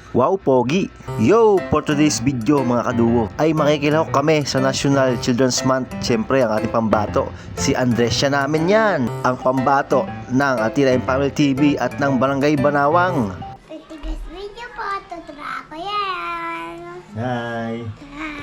Wow, pogi! Yo! For today's video mga kadugo ay makikilahok kami sa National Children's Month. Siyempre ang ating pambato, si Andresya namin yan. Ang pambato ng Atira Family TV at ng Barangay Banawang. Today's video po, tutura ako yan. Hi! Hi.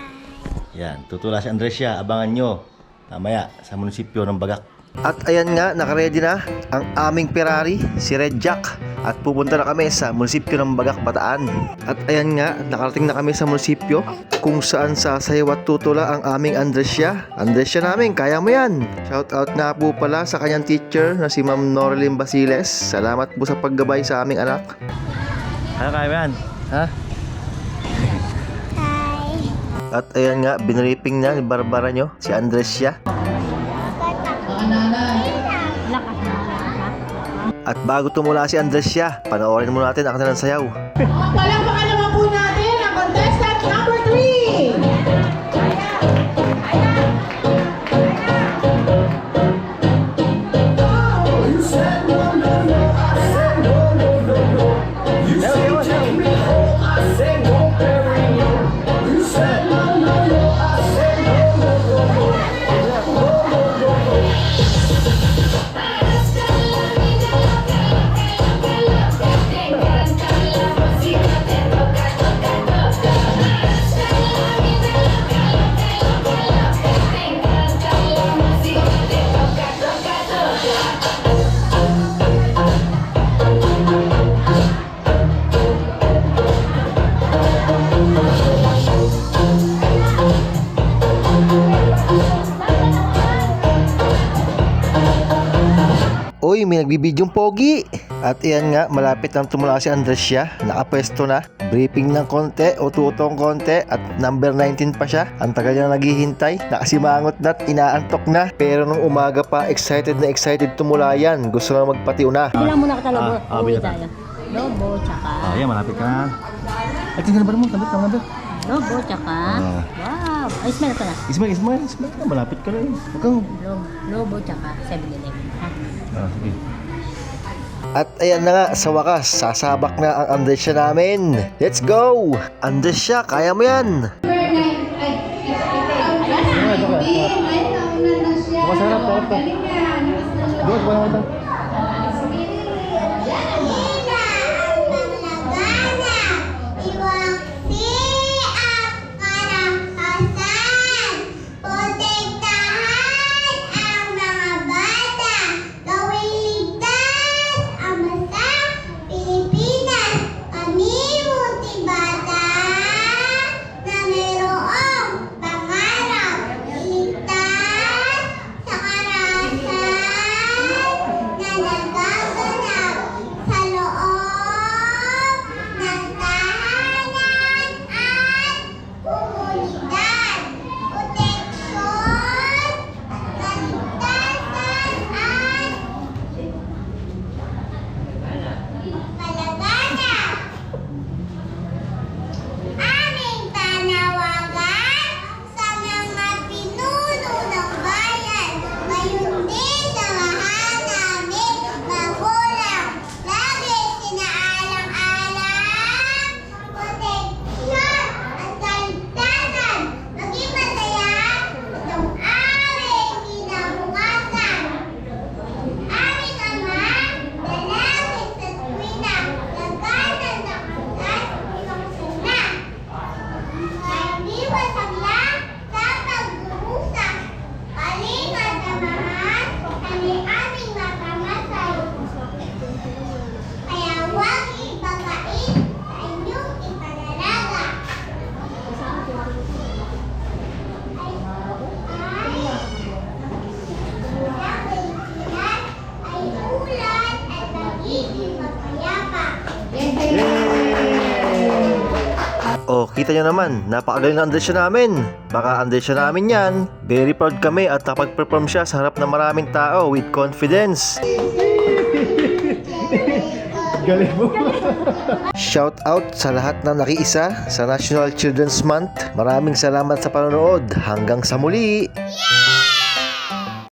Yan, tutula si Andresya. Abangan nyo mamaya sa munisipyo ng Bagak. At ayan nga, nakaredy na ang aming Ferrari, si Red Jack. At pupunta na kami sa munisipyo ng Bagak, Bataan. At ayan nga, nakarating na kami sa munisipyo kung saan sasayaw at tutula ang aming Andresya. Andresya namin, kaya mo yan! Shout out nga po pala sa kanyang teacher na si Ma'am Norlyn Basiles. Salamat po sa paggabay sa aming anak. Ano kaya mo yan? Ha? Hi. At ayan nga, binraping na ni Barbara nyo, si Andresya. At bago tumula si Andresya, panoorin muna natin ang kanilang sayaw. Palakpakan naman po natin ang contestant number 3. Uy, may nagbibidyong pogi! At iyan nga, malapit nang tumula si Andresya. Nakapwesto na. Briefing ng konti o tutong konti. At number 19 pa siya. Ang tagal niya naghihintay. Nakasimangot na at inaantok na. Pero nung umaga pa, excited na excited tumula yan. Gusto na magpatiuna. Bilang muna kita lobo. bilang tayo. Lobo, tsaka. Ayan, malapit ka na. Ay, tingnan ba mo? Tabit ka number. Lobo, tsaka. Wow. Ay, smell ka na. Ismail. Malapit ka na yun. Huwag kang... Lobo, tsaka 7-Eleven. Ha? Sige. At ayan na nga, sa wakas, sasabak na ang Andresya namin. Let's go! Andresya, kaya mo yan! Oh, kita nyo naman, napakagaling na Andresya namin. Baka Andresya namin yan. Very proud kami at napag-perform siya sa harap ng maraming tao with confidence. Galing mo. Shout out sa lahat na nakiisa sa National Children's Month. Maraming salamat sa panonood. Hanggang sa muli.